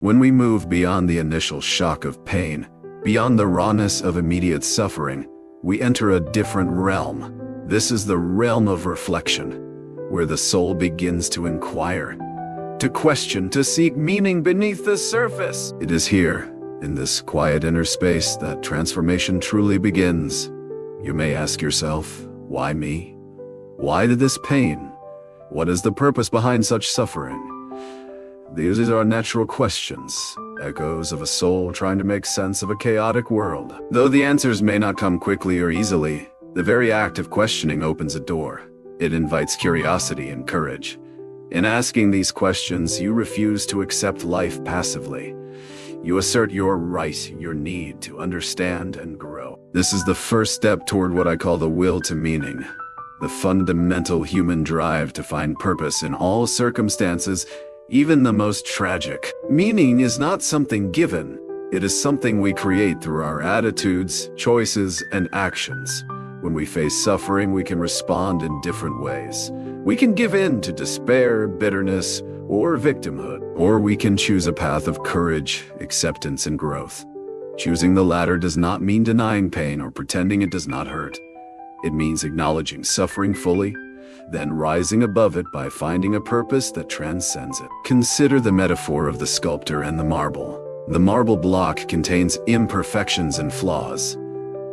When we move beyond the initial shock of pain, beyond the rawness of immediate suffering, we enter a different realm. This is the realm of reflection, where the soul begins to inquire, to question, to seek meaning beneath the surface. It is here, in this quiet inner space, that transformation truly begins. You may ask yourself, why me? Why this pain? What is the purpose behind such suffering? These are natural questions, echoes of a soul trying to make sense of a chaotic world. Though the answers may not come quickly or easily, the very act of questioning opens a door. It invites curiosity and courage. In asking these questions, you refuse to accept life passively. You assert your right, your need to understand and grow. This is the first step toward what I call the will to meaning, the fundamental human drive to find purpose in all circumstances, even the most tragic. Meaning is not something given. It is something we create through our attitudes, choices, and actions. When we face suffering, we can respond in different ways. We can give in to despair, bitterness, or victimhood. Or we can choose a path of courage, acceptance, and growth. Choosing the latter does not mean denying pain or pretending it does not hurt. It means acknowledging suffering fully, then rising above it by finding a purpose that transcends it. Consider the metaphor of the sculptor and the marble. The marble block contains imperfections and flaws,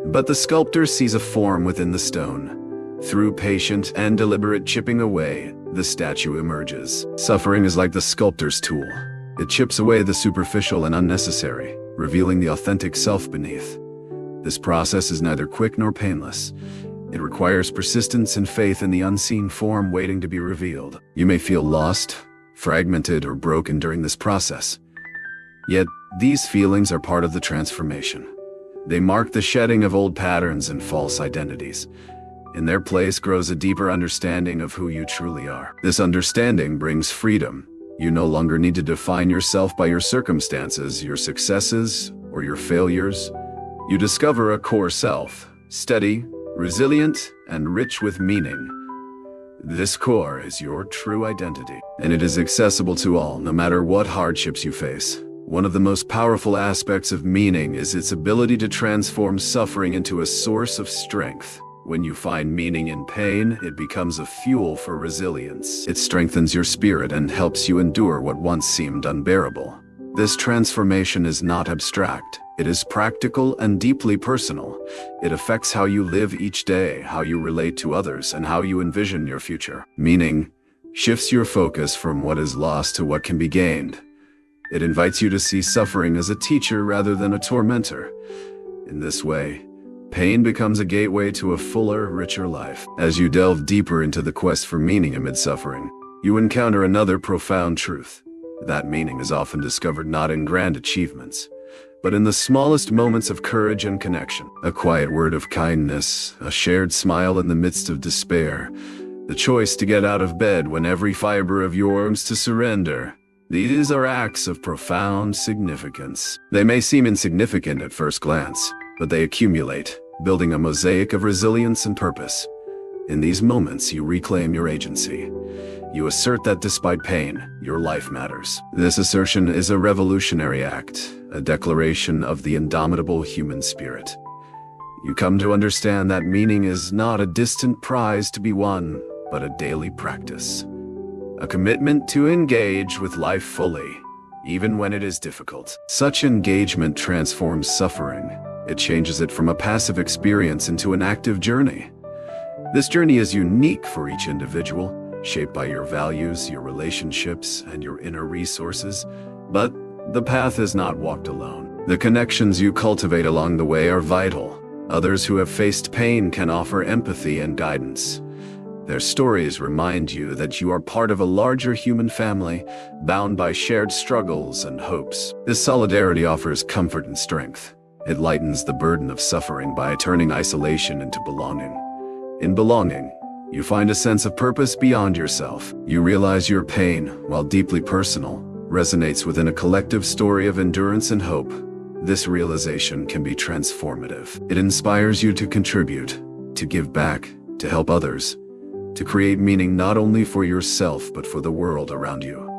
but the sculptor sees a form within the stone. Through patient and deliberate chipping away, the statue emerges. Suffering is like the sculptor's tool. It chips away the superficial and unnecessary, revealing the authentic self beneath. This process is neither quick nor painless. It requires persistence and faith in the unseen form waiting to be revealed. You may feel lost, fragmented, or broken during this process. Yet, these feelings are part of the transformation. They mark the shedding of old patterns and false identities. In their place grows a deeper understanding of who you truly are. This understanding brings freedom. You no longer need to define yourself by your circumstances, your successes, or your failures. You discover a core self, steady, resilient, and rich with meaning. This core is your true identity, and it is accessible to all, no matter what hardships you face. One of the most powerful aspects of meaning is its ability to transform suffering into a source of strength. When you find meaning in pain, it becomes a fuel for resilience. It strengthens your spirit and helps you endure what once seemed unbearable. This transformation is not abstract. It is practical and deeply personal. It affects how you live each day, how you relate to others, and how you envision your future. Meaning shifts your focus from what is lost to what can be gained. It invites you to see suffering as a teacher rather than a tormentor. In this way, pain becomes a gateway to a fuller, richer life. As you delve deeper into the quest for meaning amid suffering, you encounter another profound truth. That meaning is often discovered not in grand achievements, but in the smallest moments of courage and connection. A quiet word of kindness, a shared smile in the midst of despair, the choice to get out of bed when every fiber of you wants to surrender. These are acts of profound significance. They may seem insignificant at first glance, but they accumulate, building a mosaic of resilience and purpose. In these moments, you reclaim your agency. You assert that despite pain, your life matters. This assertion is a revolutionary act, a declaration of the indomitable human spirit. You come to understand that meaning is not a distant prize to be won, but a daily practice. A commitment to engage with life fully, even when it is difficult. Such engagement transforms suffering. It changes it from a passive experience into an active journey. This journey is unique for each individual, shaped by your values, your relationships, and your inner resources. But the path is not walked alone. The connections you cultivate along the way are vital. Others who have faced pain can offer empathy and guidance. Their stories remind you that you are part of a larger human family, bound by shared struggles and hopes. This solidarity offers comfort and strength. It lightens the burden of suffering by turning isolation into belonging. In belonging, you find a sense of purpose beyond yourself. You realize your pain, while deeply personal, resonates within a collective story of endurance and hope. This realization can be transformative. It inspires you to contribute, to give back, to help others, to create meaning not only for yourself but for the world around you.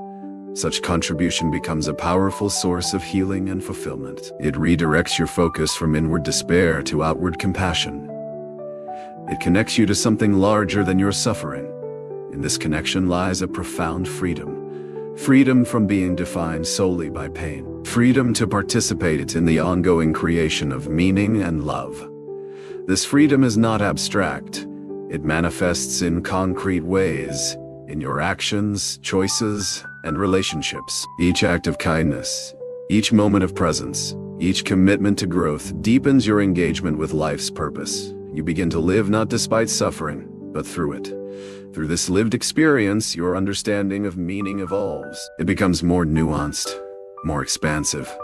Such contribution becomes a powerful source of healing and fulfillment. It redirects your focus from inward despair to outward compassion. It connects you to something larger than your suffering. In this connection lies a profound freedom. Freedom from being defined solely by pain. Freedom to participate in the ongoing creation of meaning and love. This freedom is not abstract. It manifests in concrete ways, in your actions, choices, and relationships. Each act of kindness, each moment of presence, each commitment to growth deepens your engagement with life's purpose. You begin to live not despite suffering, but through it. Through this lived experience, your understanding of meaning evolves. It becomes more nuanced, more expansive.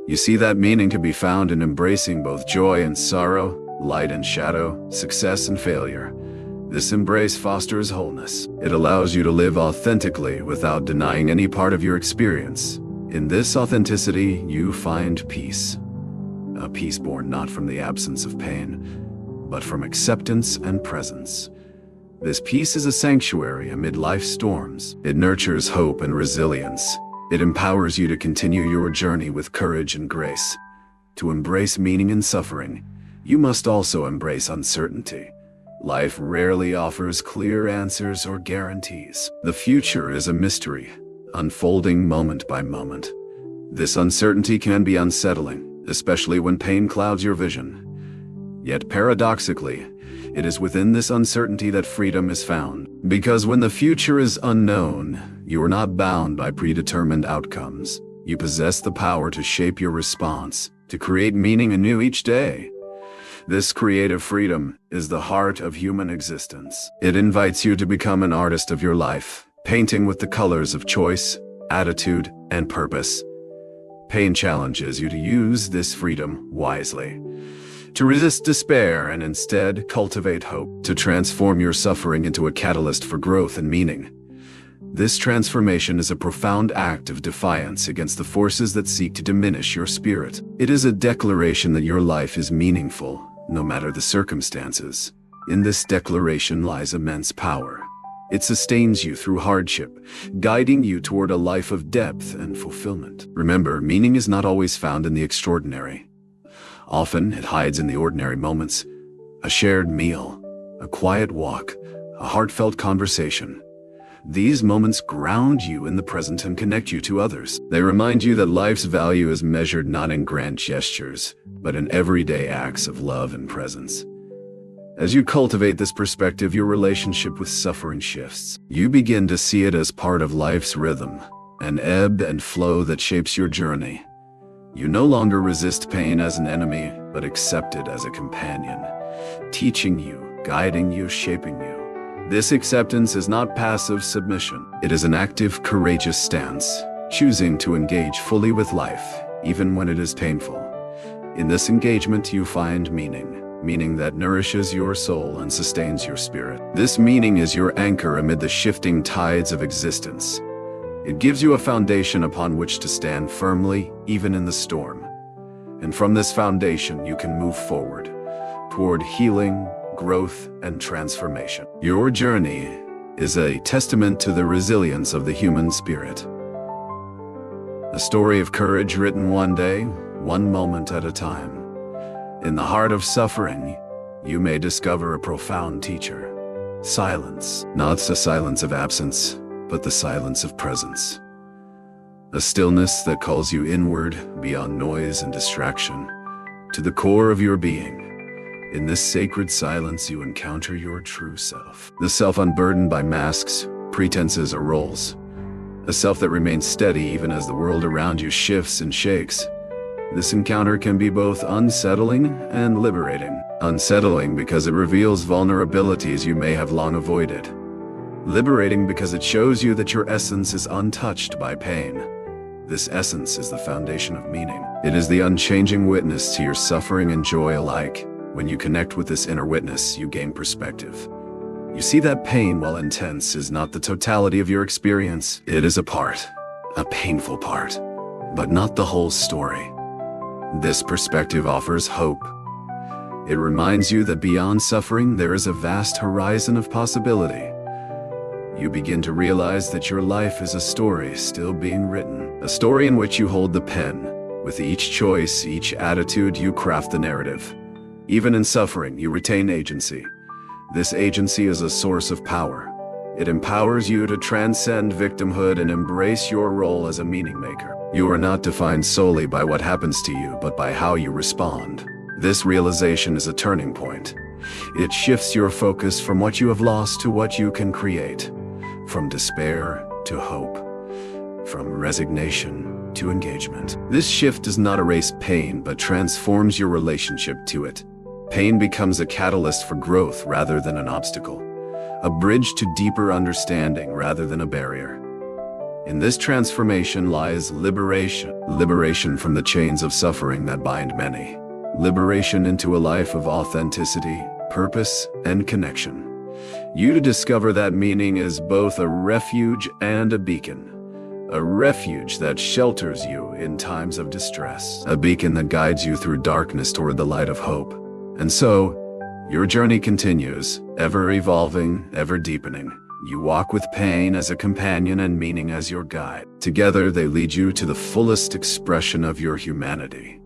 You see that meaning to be found in embracing both joy and sorrow, light and shadow, success and failure. This embrace fosters wholeness. It allows you to live authentically without denying any part of your experience. In this authenticity, you find peace. A peace born not from the absence of pain, but from acceptance and presence. This peace is a sanctuary amid life's storms. It nurtures hope and resilience. It empowers you to continue your journey with courage and grace. To embrace meaning in suffering, you must also embrace uncertainty. Life rarely offers clear answers or guarantees. The future is a mystery, unfolding moment by moment. This uncertainty can be unsettling, especially when pain clouds your vision. Yet paradoxically, it is within this uncertainty that freedom is found. Because when the future is unknown, you are not bound by predetermined outcomes. You possess the power to shape your response, to create meaning anew each day. This creative freedom is the heart of human existence. It invites you to become an artist of your life, painting with the colors of choice, attitude, and purpose. Pain challenges you to use this freedom wisely, to resist despair and instead cultivate hope, to transform your suffering into a catalyst for growth and meaning. This transformation is a profound act of defiance against the forces that seek to diminish your spirit. It is a declaration that your life is meaningful, no matter the circumstances. In this declaration lies immense power. It sustains you through hardship, guiding you toward a life of depth and fulfillment. Remember, meaning is not always found in the extraordinary. Often it hides in the ordinary moments. A shared meal, a quiet walk, a heartfelt conversation. These moments ground you in the present and connect you to others. They remind you that life's value is measured not in grand gestures, but in everyday acts of love and presence. As you cultivate this perspective, your relationship with suffering shifts. You begin to see it as part of life's rhythm, an ebb and flow that shapes your journey. You no longer resist pain as an enemy, but accept it as a companion, teaching you, guiding you, shaping you. This acceptance is not passive submission. It is an active, courageous stance, choosing to engage fully with life, even when it is painful. In this engagement, you find meaning that nourishes your soul and sustains your spirit. This meaning is your anchor amid the shifting tides of existence. It gives you a foundation upon which to stand firmly, even in the storm. And from this foundation, you can move forward, toward healing, growth, and transformation. Your journey is a testament to the resilience of the human spirit. A story of courage written one day, one moment at a time. In the heart of suffering, you may discover a profound teacher. Silence, not the silence of absence, but the silence of presence. A stillness that calls you inward, beyond noise and distraction, to the core of your being. In this sacred silence, you encounter your true self. The self unburdened by masks, pretenses, or roles. A self that remains steady even as the world around you shifts and shakes. This encounter can be both unsettling and liberating. Unsettling because it reveals vulnerabilities you may have long avoided. Liberating because it shows you that your essence is untouched by pain. This essence is the foundation of meaning. It is the unchanging witness to your suffering and joy alike. When you connect with this inner witness, you gain perspective. You see that pain, while intense, is not the totality of your experience. It is a part, a painful part, but not the whole story. This perspective offers hope. It reminds you that beyond suffering, there is a vast horizon of possibility. you begin to realize that your life is a story still being written. A story in which you hold the pen. With each choice, each attitude, you craft the narrative. Even in suffering, you retain agency. This agency is a source of power. It empowers you to transcend victimhood and embrace your role as a meaning maker. You are not defined solely by what happens to you, but by how you respond. This realization is a turning point. It shifts your focus from what you have lost to what you can create. From despair to hope. From resignation to engagement. This shift does not erase pain, but transforms your relationship to it. Pain becomes a catalyst for growth rather than an obstacle. A bridge to deeper understanding rather than a barrier. In this transformation lies liberation. Liberation from the chains of suffering that bind many. Liberation into a life of authenticity, purpose, and connection. You discover that meaning is both a refuge and a beacon. A refuge that shelters you in times of distress. A beacon that guides you through darkness toward the light of hope. And so, your journey continues, ever evolving, ever deepening. You walk with pain as a companion and meaning as your guide. Together, they lead you to the fullest expression of your humanity.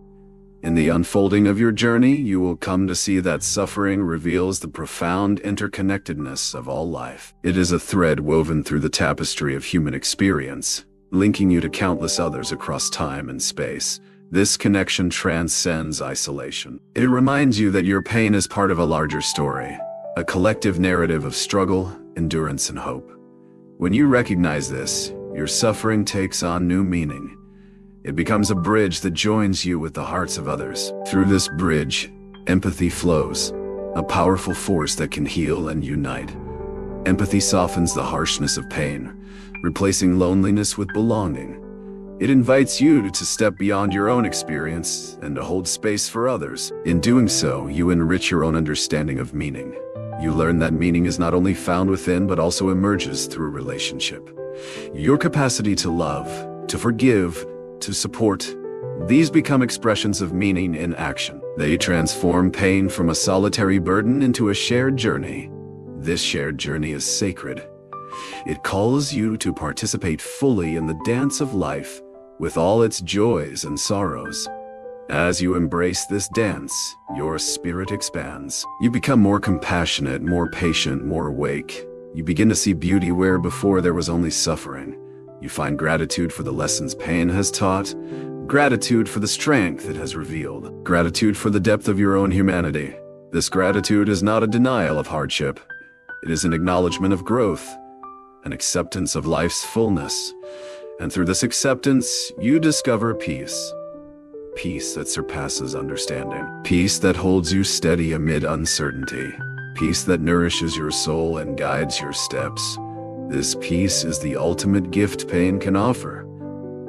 In the unfolding of your journey, you will come to see that suffering reveals the profound interconnectedness of all life. It is a thread woven through the tapestry of human experience, linking you to countless others across time and space. This connection transcends isolation. It reminds you that your pain is part of a larger story, a collective narrative of struggle, endurance, and hope. When you recognize this, your suffering takes on new meaning. It becomes a bridge that joins you with the hearts of others. Through this bridge, empathy flows, a powerful force that can heal and unite. Empathy softens the harshness of pain, replacing loneliness with belonging. It invites you to step beyond your own experience and to hold space for others. In doing so, you enrich your own understanding of meaning. You learn that meaning is not only found within, but also emerges through relationship. Your capacity to love, to forgive, to support, these become expressions of meaning in action. They transform pain from a solitary burden into a shared journey. This shared journey is sacred. It calls you to participate fully in the dance of life, with all its joys and sorrows. As you embrace this dance, your spirit expands. You become more compassionate, more patient, more awake. You begin to see beauty where before there was only suffering. You find gratitude for the lessons pain has taught, gratitude for the strength it has revealed, gratitude for the depth of your own humanity. This gratitude is not a denial of hardship. It is an acknowledgement of growth, an acceptance of life's fullness. And through this acceptance, you discover peace. Peace that surpasses understanding. Peace that holds you steady amid uncertainty. Peace that nourishes your soul and guides your steps. This peace is the ultimate gift pain can offer.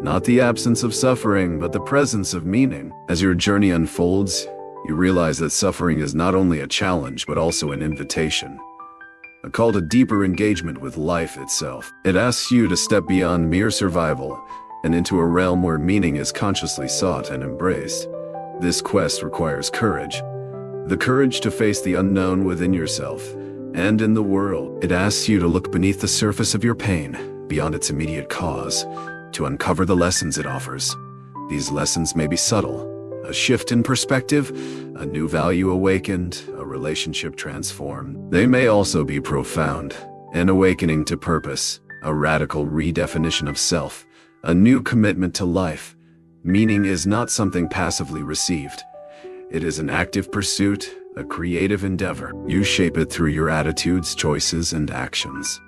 Not the absence of suffering, but the presence of meaning. As your journey unfolds, you realize that suffering is not only a challenge, but also an invitation. A call to deeper engagement with life itself. It asks you to step beyond mere survival and into a realm where meaning is consciously sought and embraced. This quest requires courage. The courage to face the unknown within yourself and in the world. It asks you to look beneath the surface of your pain, beyond its immediate cause, to uncover the lessons it offers. These lessons may be subtle, a shift in perspective, a new value awakened, a relationship transformed. They may also be profound, an awakening to purpose, a radical redefinition of self, a new commitment to life. Meaning is not something passively received. It is an active pursuit, a creative endeavor. You shape it through your attitudes, choices, and actions.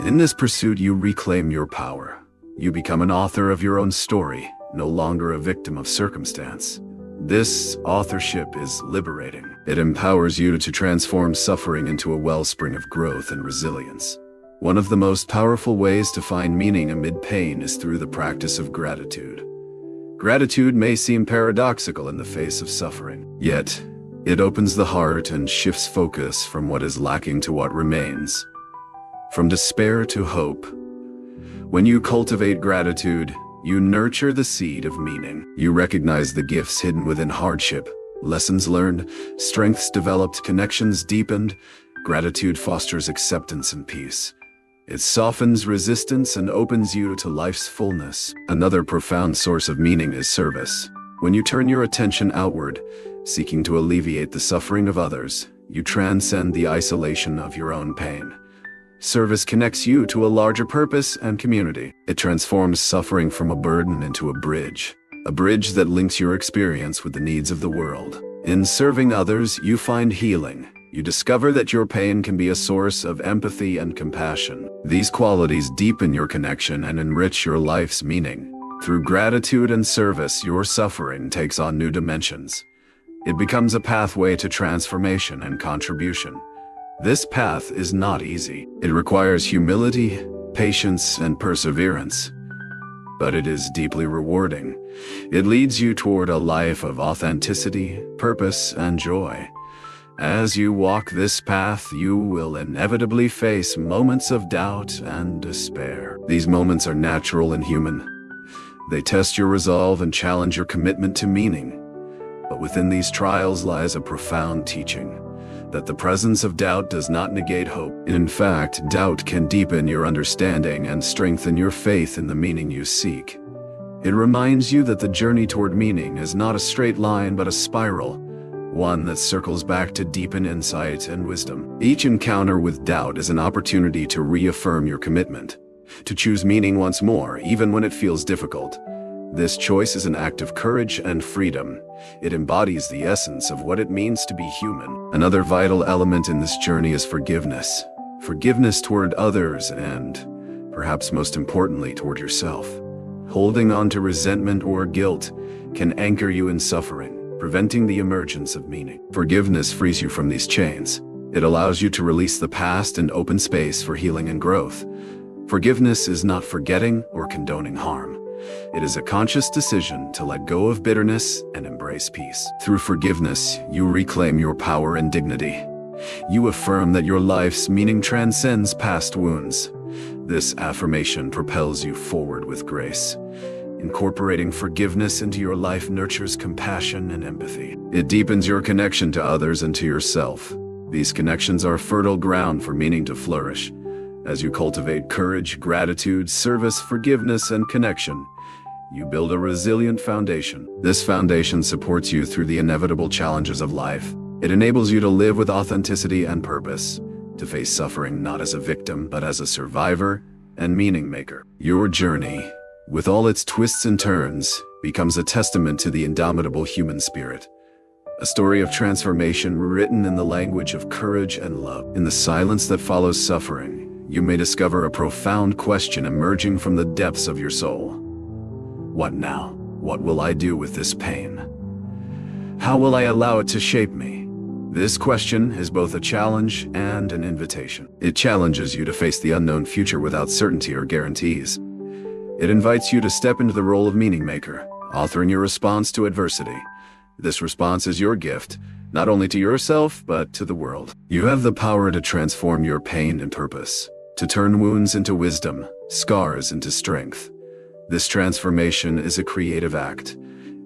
In this pursuit, you reclaim your power. You become an author of your own story, no longer a victim of circumstance. This authorship is liberating. It empowers you to transform suffering into a wellspring of growth and resilience. One of the most powerful ways to find meaning amid pain is through the practice of gratitude. Gratitude may seem paradoxical in the face of suffering, yet it opens the heart and shifts focus from what is lacking to what remains, from despair to hope. When you cultivate gratitude, you nurture the seed of meaning. You recognize the gifts hidden within hardship, lessons learned, strengths developed, connections deepened. Gratitude fosters acceptance and peace. It softens resistance and opens you to life's fullness. Another profound source of meaning is service. When you turn your attention outward, seeking to alleviate the suffering of others, you transcend the isolation of your own pain. Service connects you to a larger purpose and community. It transforms suffering from a burden into a bridge that links your experience with the needs of the world. In serving others, you find healing. You discover that your pain can be a source of empathy and compassion. These qualities deepen your connection and enrich your life's meaning. Through gratitude and service, your suffering takes on new dimensions. It becomes a pathway to transformation and contribution. This path is not easy. It requires humility, patience, and perseverance. But it is deeply rewarding. It leads you toward a life of authenticity, purpose, and joy. As you walk this path, you will inevitably face moments of doubt and despair. These moments are natural and human. They test your resolve and challenge your commitment to meaning. But within these trials lies a profound teaching, that the presence of doubt does not negate hope. In fact, doubt can deepen your understanding and strengthen your faith in the meaning you seek. It reminds you that the journey toward meaning is not a straight line but a spiral, one that circles back to deepen insight and wisdom. Each encounter with doubt is an opportunity to reaffirm your commitment, to choose meaning once more, even when it feels difficult. This choice is an act of courage and freedom. It embodies the essence of what it means to be human. Another vital element in this journey is forgiveness. Forgiveness toward others and, perhaps most importantly, toward yourself. Holding on to resentment or guilt can anchor you in suffering, preventing the emergence of meaning. Forgiveness frees you from these chains. It allows you to release the past and open space for healing and growth. Forgiveness is not forgetting or condoning harm. It is a conscious decision to let go of bitterness and embrace peace. Through forgiveness, you reclaim your power and dignity. You affirm that your life's meaning transcends past wounds. This affirmation propels you forward with grace. Incorporating forgiveness into your life nurtures compassion and empathy. It deepens your connection to others and to yourself. These connections are fertile ground for meaning to flourish. As you cultivate courage, gratitude, service, forgiveness, and connection, you build a resilient foundation. This foundation supports you through the inevitable challenges of life. It enables you to live with authenticity and purpose, to face suffering not as a victim, but as a survivor and meaning maker. Your journey, with all its twists and turns, becomes a testament to the indomitable human spirit. A story of transformation written in the language of courage and love. In the silence that follows suffering, you may discover a profound question emerging from the depths of your soul. What now? What will I do with this pain? How will I allow it to shape me? This question is both a challenge and an invitation. It challenges you to face the unknown future without certainty or guarantees. It invites you to step into the role of meaning maker, authoring your response to adversity. This response is your gift, not only to yourself, but to the world. You have the power to transform your pain and purpose, to turn wounds into wisdom, scars into strength. This transformation is a creative act.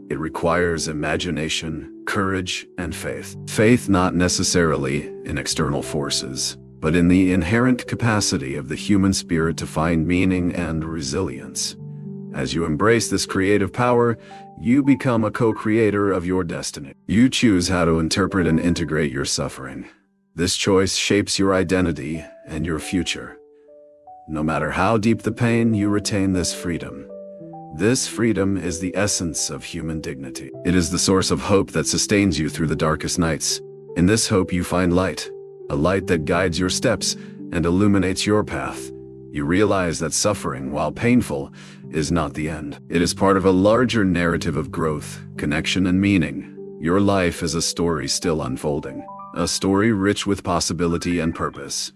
It requires imagination, courage, and faith. Faith not necessarily in external forces, but in the inherent capacity of the human spirit to find meaning and resilience. As you embrace this creative power, you become a co-creator of your destiny. You choose how to interpret and integrate your suffering. This choice shapes your identity and your future. No matter how deep the pain, you retain this freedom. This freedom is the essence of human dignity. It is the source of hope that sustains you through the darkest nights. In this hope you find light, a light that guides your steps and illuminates your path. You realize that suffering, while painful, is not the end. It is part of a larger narrative of growth, connection, and meaning. Your life is a story still unfolding, a story rich with possibility and purpose.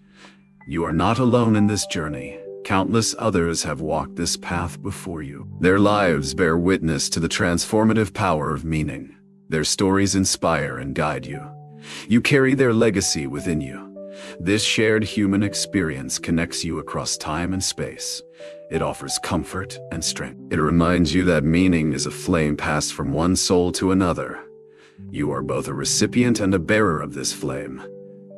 You are not alone in this journey. Countless others have walked this path before you. Their lives bear witness to the transformative power of meaning. Their stories inspire and guide you. You carry their legacy within you. This shared human experience connects you across time and space. It offers comfort and strength. It reminds you that meaning is a flame passed from one soul to another. You are both a recipient and a bearer of this flame.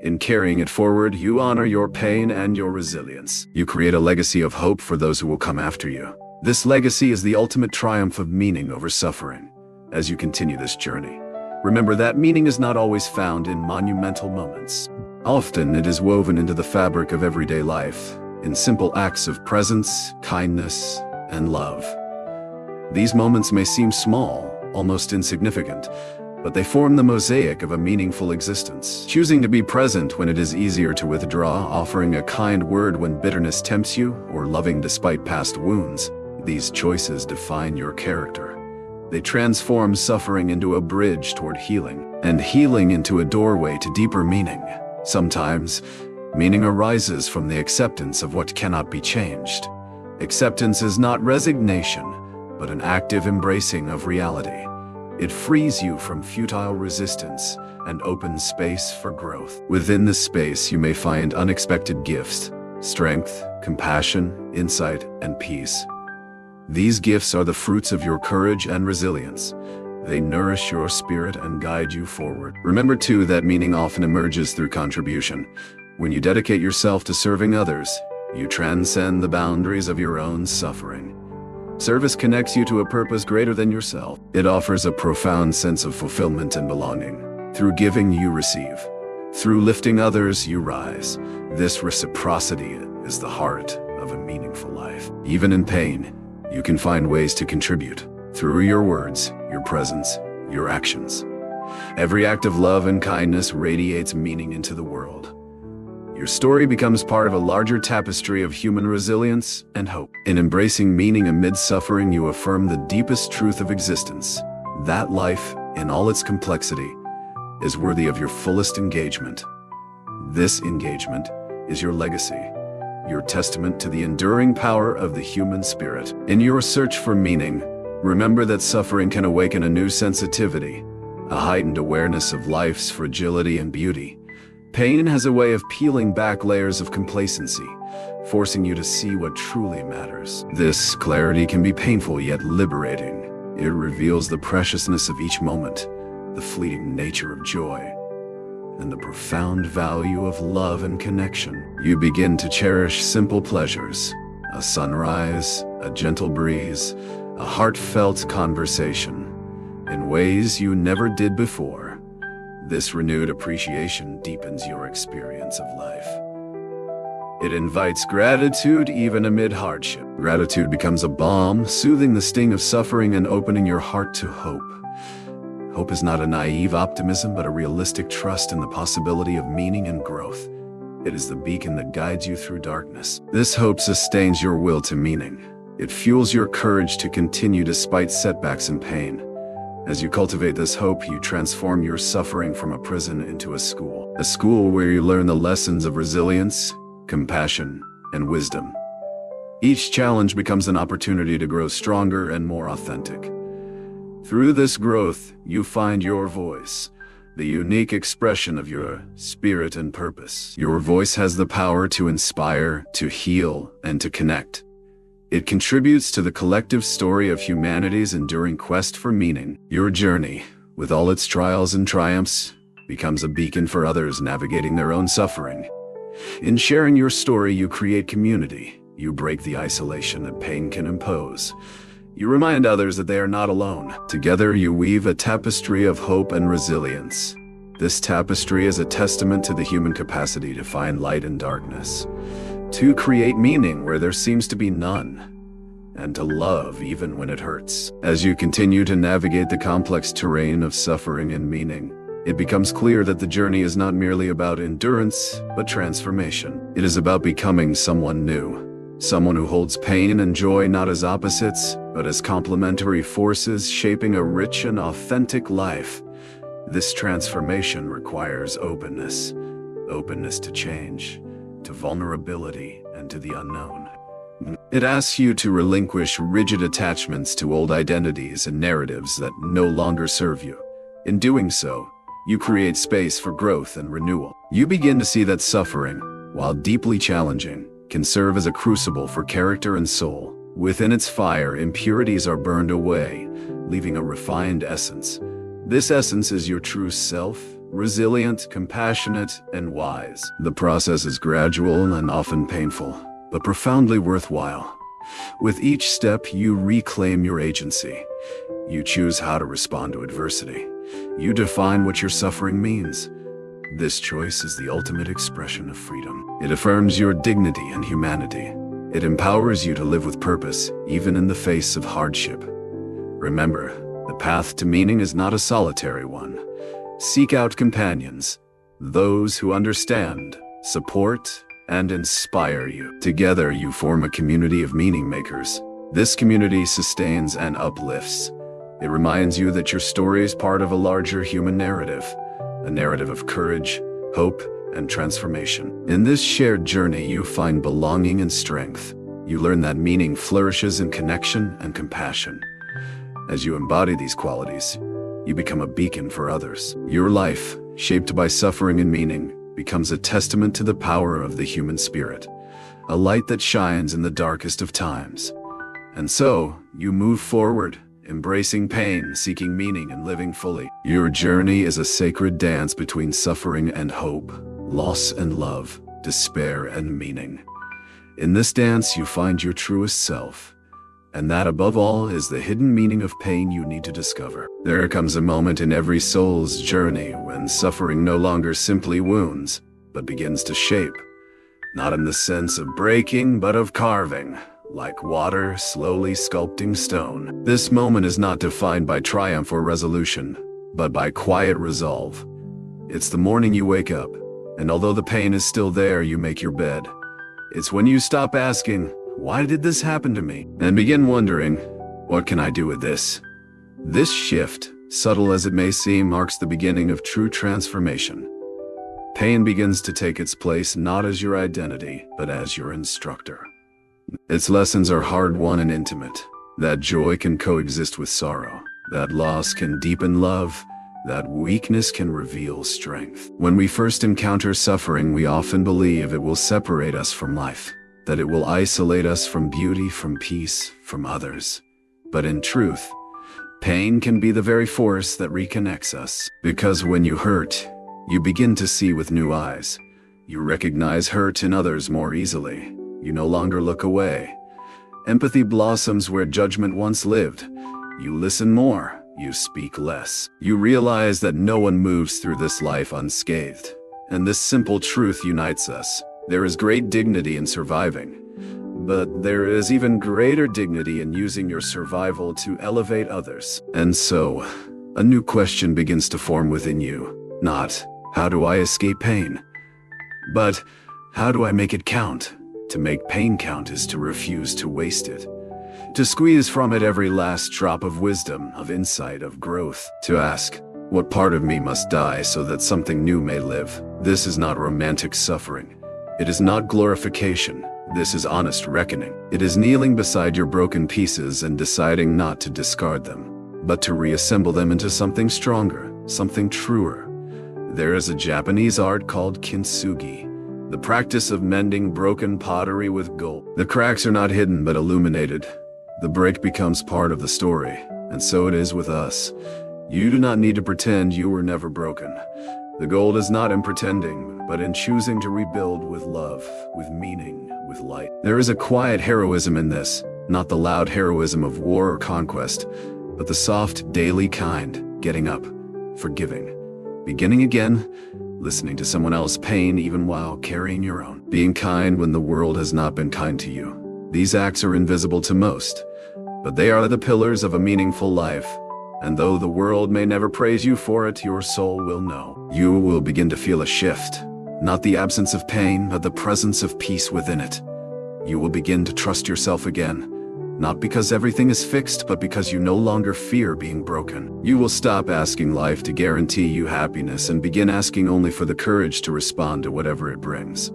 In carrying it forward, you honor your pain and your resilience. You create a legacy of hope for those who will come after you. This legacy is the ultimate triumph of meaning over suffering. As you continue this journey, remember that meaning is not always found in monumental moments. Often it is woven into the fabric of everyday life, in simple acts of presence, kindness, and love. These moments may seem small, almost insignificant, but they form the mosaic of a meaningful existence. Choosing to be present when it is easier to withdraw, offering a kind word when bitterness tempts you, or loving despite past wounds, these choices define your character. They transform suffering into a bridge toward healing, and healing into a doorway to deeper meaning. Sometimes, meaning arises from the acceptance of what cannot be changed. Acceptance is not resignation, but an active embracing of reality. It frees you from futile resistance and opens space for growth. Within this space, you may find unexpected gifts, strength, compassion, insight, and peace. These gifts are the fruits of your courage and resilience. They nourish your spirit and guide you forward. Remember, too, that meaning often emerges through contribution. When you dedicate yourself to serving others, you transcend the boundaries of your own suffering. Service connects you to a purpose greater than yourself. It offers a profound sense of fulfillment and belonging. Through giving, you receive. Through lifting others, you rise. This reciprocity is the heart of a meaningful life. Even in pain, you can find ways to contribute. Through your words, your presence, your actions. Every act of love and kindness radiates meaning into the world. Your story becomes part of a larger tapestry of human resilience and hope. In embracing meaning amid suffering, you affirm the deepest truth of existence, that life, in all its complexity, is worthy of your fullest engagement. This engagement is your legacy, your testament to the enduring power of the human spirit. In your search for meaning, remember that suffering can awaken a new sensitivity, a heightened awareness of life's fragility and beauty. Pain has a way of peeling back layers of complacency, forcing you to see what truly matters. This clarity can be painful yet liberating. It reveals the preciousness of each moment, the fleeting nature of joy, and the profound value of love and connection. You begin to cherish simple pleasures, a sunrise, a gentle breeze, a heartfelt conversation, in ways you never did before. This renewed appreciation deepens your experience of life. It invites gratitude even amid hardship. Gratitude becomes a balm, soothing the sting of suffering and opening your heart to hope. Hope is not a naive optimism, but a realistic trust in the possibility of meaning and growth. It is the beacon that guides you through darkness. This hope sustains your will to meaning. It fuels your courage to continue despite setbacks and pain. As you cultivate this hope, you transform your suffering from a prison into a school where you learn the lessons of resilience, compassion, and wisdom. Each challenge becomes an opportunity to grow stronger and more authentic. Through this growth, you find your voice, the unique expression of your spirit and purpose. Your voice has the power to inspire, to heal, and to connect. It contributes to the collective story of humanity's enduring quest for meaning. Your journey, with all its trials and triumphs, becomes a beacon for others navigating their own suffering. In sharing your story, you create community. You break the isolation that pain can impose. You remind others that they are not alone. Together, you weave a tapestry of hope and resilience. This tapestry is a testament to the human capacity to find light in darkness, to create meaning where there seems to be none, and to love even when it hurts. As you continue to navigate the complex terrain of suffering and meaning, it becomes clear that the journey is not merely about endurance, but transformation. It is about becoming someone new, someone who holds pain and joy not as opposites, but as complementary forces shaping a rich and authentic life. This transformation requires openness to change, to vulnerability, and to the unknown. It asks you to relinquish rigid attachments to old identities and narratives that no longer serve you. In doing so, you create space for growth and renewal. You begin to see that suffering, while deeply challenging, can serve as a crucible for character and soul. Within its fire, impurities are burned away, leaving a refined essence. This essence is your true self, resilient, compassionate, and wise. The process is gradual and often painful, but profoundly worthwhile. With each step, you reclaim your agency. You choose how to respond to adversity. You define what your suffering means. This choice is the ultimate expression of freedom. It affirms your dignity and humanity. It empowers you to live with purpose, even in the face of hardship. Remember, the path to meaning is not a solitary one. Seek out companions, those who understand, support, and inspire you. Together, you form a community of meaning makers. This community sustains and uplifts. It reminds you that your story is part of a larger human narrative, a narrative of courage, hope, and transformation. In this shared journey, you find belonging and strength. You learn that meaning flourishes in connection and compassion. As you embody these qualities, you become a beacon for others. Your life, shaped by suffering and meaning, becomes a testament to the power of the human spirit, a light that shines in the darkest of times. And so, you move forward, embracing pain, seeking meaning, and living fully. Your journey is a sacred dance between suffering and hope, loss and love, despair and meaning. In this dance, you find your truest self, and that, above all, is the hidden meaning of pain you need to discover. There comes a moment in every soul's journey when suffering no longer simply wounds, but begins to shape. Not in the sense of breaking, but of carving, like water slowly sculpting stone. This moment is not defined by triumph or resolution, but by quiet resolve. It's the morning you wake up, and although the pain is still there, you make your bed. It's when you stop asking, "Why did this happen to me?" and begin wondering, "What can I do with this?" This shift, subtle as it may seem, marks the beginning of true transformation. Pain begins to take its place not as your identity, but as your instructor. Its lessons are hard-won and intimate. That joy can coexist with sorrow. That loss can deepen love. That weakness can reveal strength. When we first encounter suffering, we often believe it will separate us from life, that it will isolate us from beauty, from peace, from others. But in truth, pain can be the very force that reconnects us. Because when you hurt, you begin to see with new eyes. You recognize hurt in others more easily. You no longer look away. Empathy blossoms where judgment once lived. You listen more. You speak less. You realize that no one moves through this life unscathed. And this simple truth unites us. There is great dignity in surviving, but there is even greater dignity in using your survival to elevate others. And so, a new question begins to form within you. Not, how do I escape pain? But, how do I make it count? To make pain count is to refuse to waste it. To squeeze from it every last drop of wisdom, of insight, of growth. To ask, what part of me must die so that something new may live? This is not romantic suffering. It is not glorification. This is honest reckoning. It is kneeling beside your broken pieces and deciding not to discard them, but to reassemble them into something stronger, something truer. There is a Japanese art called kintsugi, the practice of mending broken pottery with gold. The cracks are not hidden but illuminated. The break becomes part of the story, and so it is with us. You do not need to pretend you were never broken. The gold is not in pretending, but in choosing to rebuild with love, with meaning, with light. There is a quiet heroism in this, not the loud heroism of war or conquest, but the soft, daily kind, getting up, forgiving, beginning again, listening to someone else's pain even while carrying your own, being kind when the world has not been kind to you. These acts are invisible to most, but they are the pillars of a meaningful life. And though the world may never praise you for it, your soul will know. You will begin to feel a shift, not the absence of pain, but the presence of peace within it. You will begin to trust yourself again, not because everything is fixed, but because you no longer fear being broken. You will stop asking life to guarantee you happiness and begin asking only for the courage to respond to whatever it brings.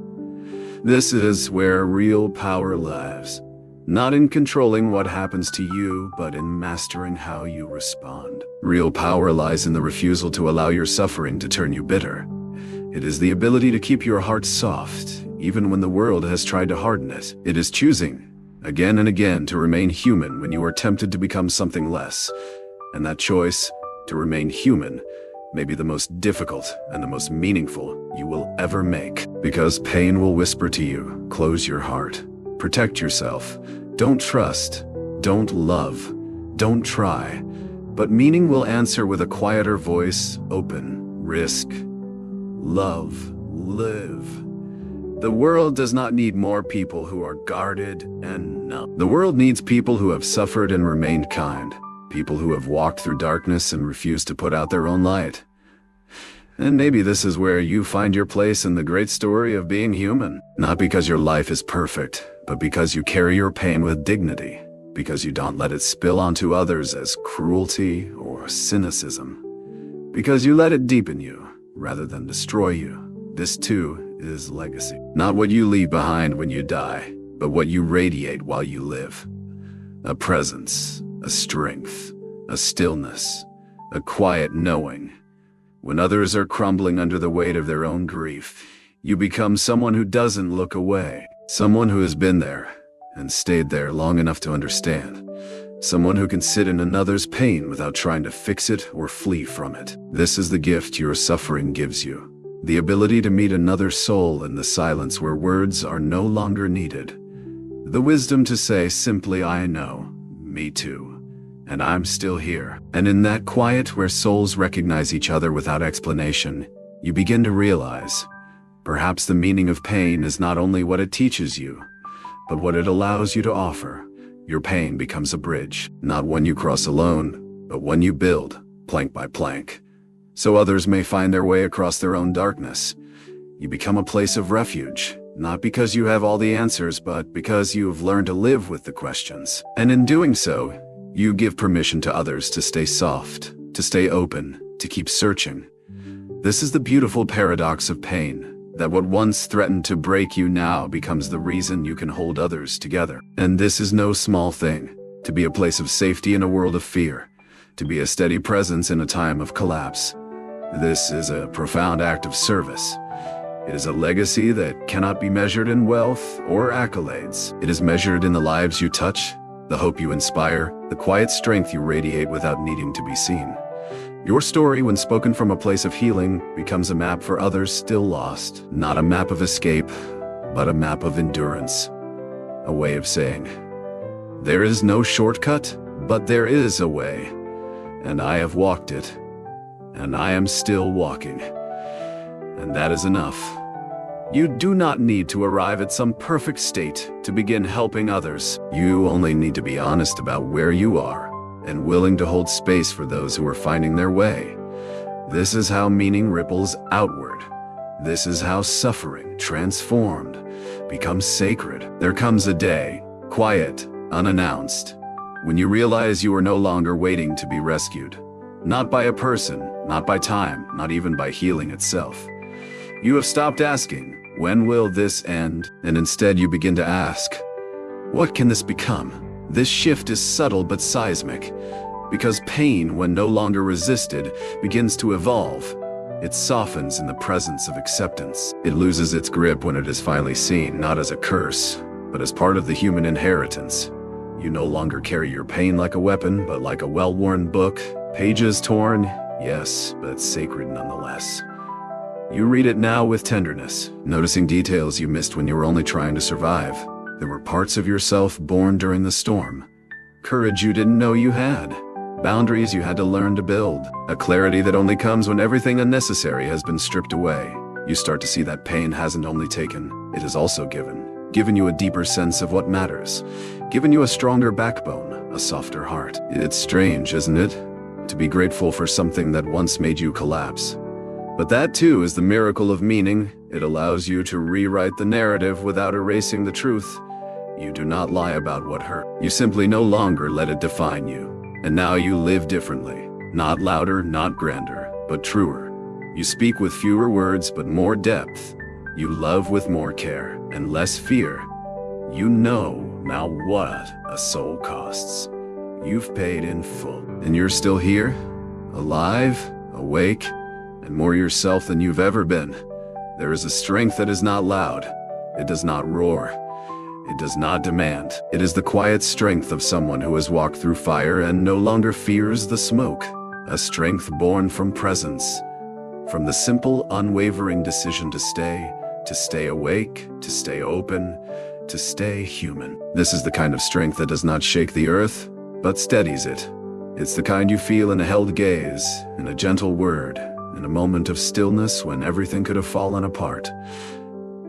This is where real power lies. Not in controlling what happens to you, but in mastering how you respond. Real power lies in the refusal to allow your suffering to turn you bitter. It is the ability to keep your heart soft, even when the world has tried to harden it. It is choosing, again and again, to remain human when you are tempted to become something less. And that choice, to remain human, maybe the most difficult and the most meaningful you will ever make. Because pain will whisper to you, close your heart, protect yourself, don't trust, don't love, don't try. But meaning will answer with a quieter voice, open, risk, love, live. The world does not need more people who are guarded and numb. The world needs people who have suffered and remained kind, people who have walked through darkness and refused to put out their own light. And maybe this is where you find your place in the great story of being human. Not because your life is perfect, but because you carry your pain with dignity, because you don't let it spill onto others as cruelty or cynicism, because you let it deepen you rather than destroy you. This too is legacy. Not what you leave behind when you die, but what you radiate while you live. A presence, a strength, a stillness, a quiet knowing. When others are crumbling under the weight of their own grief, you become someone who doesn't look away, someone who has been there and stayed there long enough to understand, someone who can sit in another's pain without trying to fix it or flee from it. This is the gift your suffering gives you. The ability to meet another soul in the silence where words are no longer needed. The wisdom to say simply, I know, me too, and I'm still here. And in that quiet where souls recognize each other without explanation, you begin to realize, perhaps the meaning of pain is not only what it teaches you, but what it allows you to offer. Your pain becomes a bridge, not one you cross alone, but one you build, plank by plank, so others may find their way across their own darkness. You become a place of refuge, not because you have all the answers, but because you have learned to live with the questions. And in doing so, you give permission to others to stay soft, to stay open, to keep searching. This is the beautiful paradox of pain, that what once threatened to break you now becomes the reason you can hold others together. And this is no small thing, to be a place of safety in a world of fear, to be a steady presence in a time of collapse. This is a profound act of service. It is a legacy that cannot be measured in wealth or accolades. It is measured in the lives you touch, the hope you inspire, the quiet strength you radiate without needing to be seen. Your story, when spoken from a place of healing, becomes a map for others still lost. Not a map of escape, but a map of endurance. A way of saying, there is no shortcut, but there is a way. And I have walked it. And I am still walking. And that is enough. You do not need to arrive at some perfect state to begin helping others. You only need to be honest about where you are and willing to hold space for those who are finding their way. This is how meaning ripples outward. This is how suffering, transformed, becomes sacred. There comes a day, quiet, unannounced, when you realize you are no longer waiting to be rescued. Not by a person, not by time, not even by healing itself. You have stopped asking, when will this end? And instead you begin to ask, what can this become? This shift is subtle but seismic, because pain, when no longer resisted, begins to evolve. It softens in the presence of acceptance. It loses its grip when it is finally seen, not as a curse, but as part of the human inheritance. You no longer carry your pain like a weapon, but like a well-worn book. Pages torn, yes, but sacred nonetheless. You read it now with tenderness, noticing details you missed when you were only trying to survive. There were parts of yourself born during the storm. Courage you didn't know you had. Boundaries you had to learn to build. A clarity that only comes when everything unnecessary has been stripped away. You start to see that pain hasn't only taken, it has also given you a deeper sense of what matters, given you a stronger backbone, a softer heart. It's strange, isn't it? To be grateful for something that once made you collapse. But that too is the miracle of meaning. It allows you to rewrite the narrative without erasing the truth. You do not lie about what hurt. You simply no longer let it define you. And now you live differently. Not louder, not grander, but truer. You speak with fewer words, but more depth. You love with more care and less fear. You know now what a soul costs. You've paid in full. And you're still here, alive, awake, and more yourself than you've ever been. There is a strength that is not loud. It does not roar. It does not demand. It is the quiet strength of someone who has walked through fire and no longer fears the smoke. a strength born from presence, from the simple, unwavering decision to stay awake, to stay open, to stay human. This is the kind of strength that does not shake the earth, but steadies it. It's the kind you feel in a held gaze, in a gentle word, in a moment of stillness when everything could have fallen apart,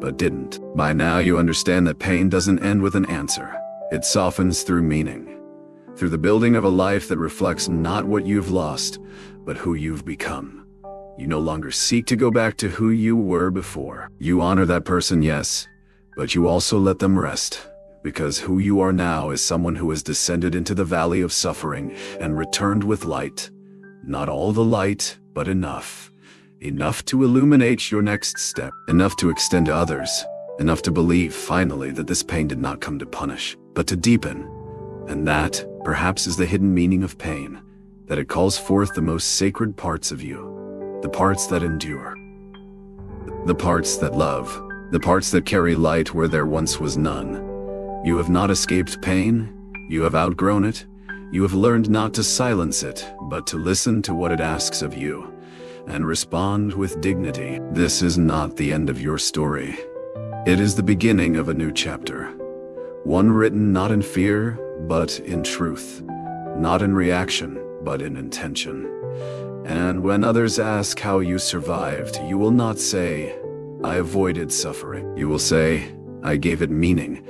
but didn't. By now you understand that pain doesn't end with an answer. It softens through meaning, through the building of a life that reflects not what you've lost, but who you've become. You no longer seek to go back to who you were before. You honor that person, yes, but you also let them rest, because who you are now is someone who has descended into the valley of suffering and returned with light. Not all the light, but enough. Enough to illuminate your next step, enough to extend to others, enough to believe, finally, that this pain did not come to punish, but to deepen. And that, perhaps, is the hidden meaning of pain, that it calls forth the most sacred parts of you, the parts that endure, the parts that love, the parts that carry light where there once was none. You have not escaped pain, you have outgrown it, you have learned not to silence it, but to listen to what it asks of you, and respond with dignity. This is not the end of your story. It is the beginning of a new chapter. One written not in fear, but in truth. Not in reaction, but in intention. And when others ask how you survived, you will not say, "I avoided suffering." You will say, "I gave it meaning.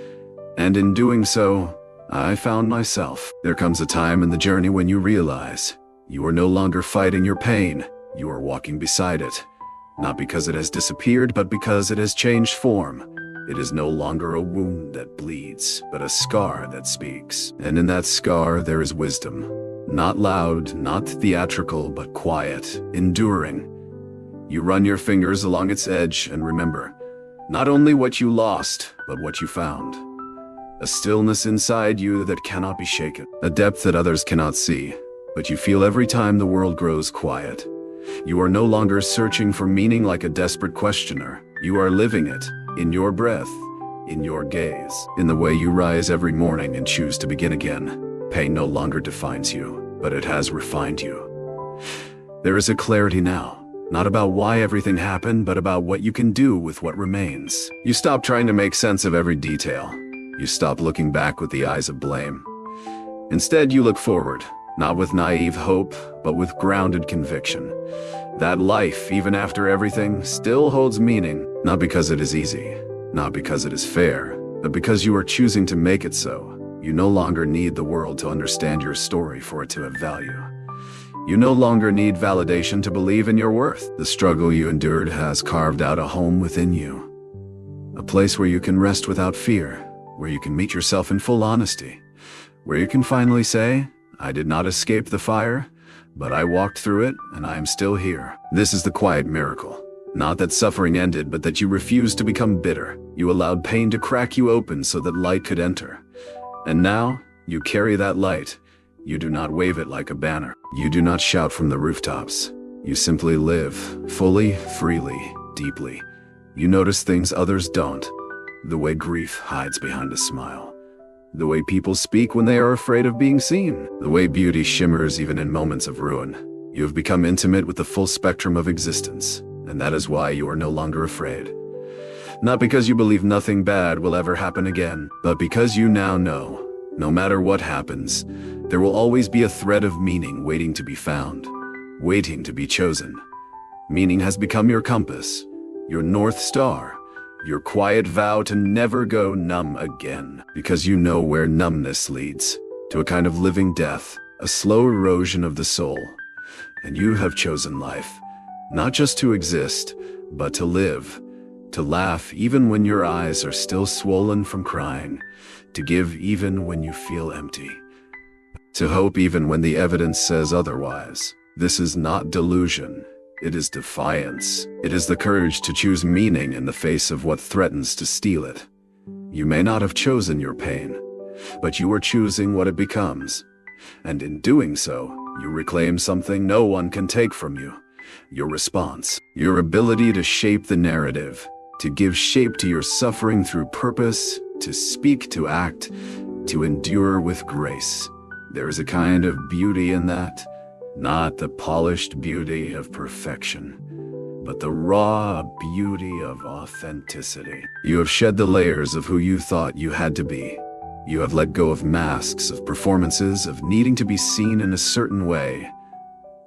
And in doing so, I found myself." There comes a time in the journey when you realize you are no longer fighting your pain, you are walking beside it. Not because it has disappeared, but because it has changed form. It is no longer a wound that bleeds, but a scar that speaks. And in that scar there is wisdom. Not loud, not theatrical, but quiet, enduring. You run your fingers along its edge and remember, not only what you lost, but what you found. A stillness inside you that cannot be shaken. A depth that others cannot see, but you feel every time the world grows quiet. You are no longer searching for meaning like a desperate questioner. You are living it, in your breath, in your gaze, in the way you rise every morning and choose to begin again. Pain no longer defines you, but it has refined you. There is a clarity now, not about why everything happened, but about what you can do with what remains. You stop trying to make sense of every detail. You stop looking back with the eyes of blame. Instead, you look forward, not with naive hope, but with grounded conviction. That life, even after everything, still holds meaning, not because it is easy, not because it is fair, but because you are choosing to make it so. You no longer need the world to understand your story for it to have value. You no longer need validation to believe in your worth. The struggle you endured has carved out a home within you. A place where you can rest without fear, where you can meet yourself in full honesty, where you can finally say, "I did not escape the fire, but I walked through it and I am still here." This is the quiet miracle. Not that suffering ended, but that you refused to become bitter. You allowed pain to crack you open so that light could enter. And now, you carry that light. You do not wave it like a banner. You do not shout from the rooftops. You simply live, fully, freely, deeply. You notice things others don't. The way grief hides behind a smile. The way people speak when they are afraid of being seen. The way beauty shimmers even in moments of ruin. You have become intimate with the full spectrum of existence, and that is why you are no longer afraid. Not because you believe nothing bad will ever happen again, but because you now know, no matter what happens, there will always be a thread of meaning waiting to be found, waiting to be chosen. Meaning has become your compass, your North Star, your quiet vow to never go numb again, because you know where numbness leads, to a kind of living death, a slow erosion of the soul. And you have chosen life, not just to exist, but to live, to laugh even when your eyes are still swollen from crying, to give even when you feel empty, to hope even when the evidence says otherwise. This is not delusion. It is defiance. It is the courage to choose meaning in the face of what threatens to steal it. You may not have chosen your pain, but you are choosing what it becomes. And in doing so, you reclaim something no one can take from you. Your response, your ability to shape the narrative, to give shape to your suffering through purpose, to speak, to act, to endure with grace. There is a kind of beauty in that. not the polished beauty of perfection, but the raw beauty of authenticity. You have shed the layers of who you thought you had to be. You have let go of masks, of performances, of needing to be seen in a certain way.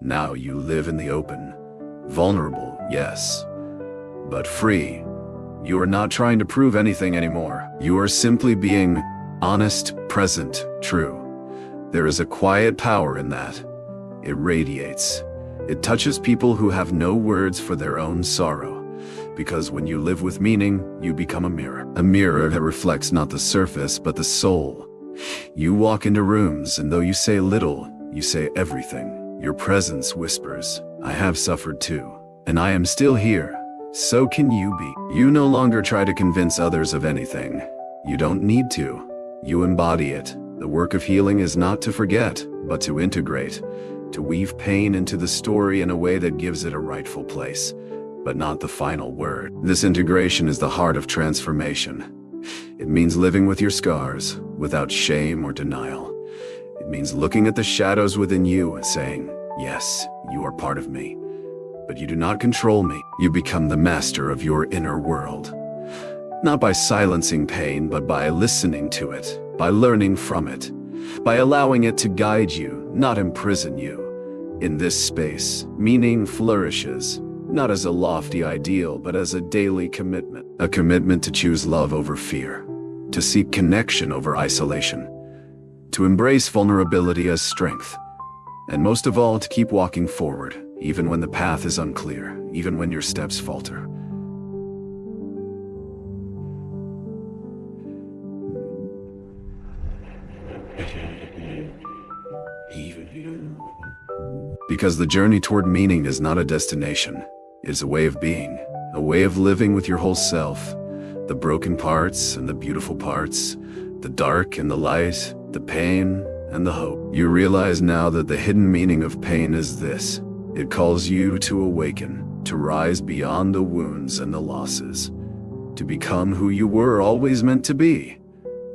Now you live in the open. Vulnerable, yes, but free. You are not trying to prove anything anymore. You are simply being honest, present, true. There is a quiet power in that. It radiates. It touches people who have no words for their own sorrow. Because when you live with meaning, you become a mirror that reflects not the surface, but the soul. You walk into rooms, and though you say little, you say everything. Your presence whispers, I have suffered too, and I am still here. So can you be. You no longer try to convince others of anything. You don't need to. You embody it. The work of healing is not to forget, but to integrate, to weave pain into the story in a way that gives it a rightful place, but not the final word. This integration is the heart of transformation. It means living with your scars, without shame or denial. It means looking at the shadows within you and saying, yes, you are part of me, but you do not control me. You become the master of your inner world. Not by silencing pain, but by listening to it, by learning from it, by allowing it to guide you, not imprison you. In this space, meaning flourishes, not as a lofty ideal, but as a daily commitment. A commitment to choose love over fear, to seek connection over isolation, to embrace vulnerability as strength, and most of all, to keep walking forward, even when the path is unclear, even when your steps falter. Because the journey toward meaning is not a destination. It is a way of being, a way of living with your whole self. The broken parts and the beautiful parts, the dark and the light, the pain and the hope. You realize now that the hidden meaning of pain is this. It calls you to awaken, to rise beyond the wounds and the losses, to become who you were always meant to be.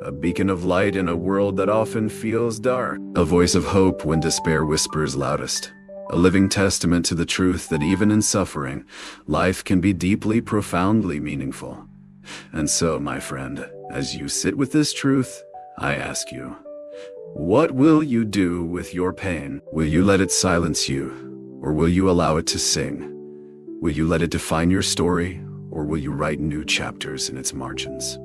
A beacon of light in a world that often feels dark. A voice of hope when despair whispers loudest. A living testament to the truth that even in suffering, life can be deeply, profoundly meaningful. And so, my friend, as you sit with this truth, I ask you, what will you do with your pain? Will you let it silence you, or will you allow it to sing? Will you let it define your story, or will you write new chapters in its margins?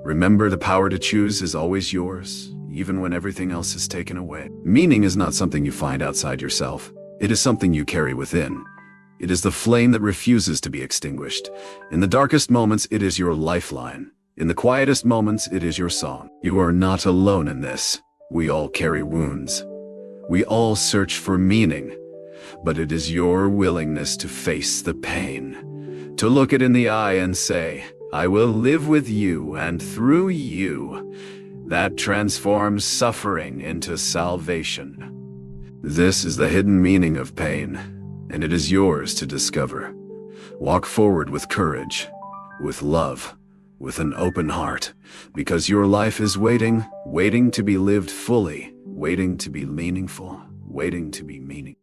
Remember, the power to choose is always yours, even when everything else is taken away. Meaning is not something you find outside yourself. It is something you carry within. It is the flame that refuses to be extinguished. In the darkest moments, it is your lifeline. In the quietest moments, it is your song. You are not alone in this. We all carry wounds. We all search for meaning. But it is your willingness to face the pain, to look it in the eye and say, I will live with you and through you, that transforms suffering into salvation. This is the hidden meaning of pain, and it is yours to discover. Walk forward with courage, with love, with an open heart, because your life is waiting to be lived fully, waiting to be meaningful, waiting to be meaningful.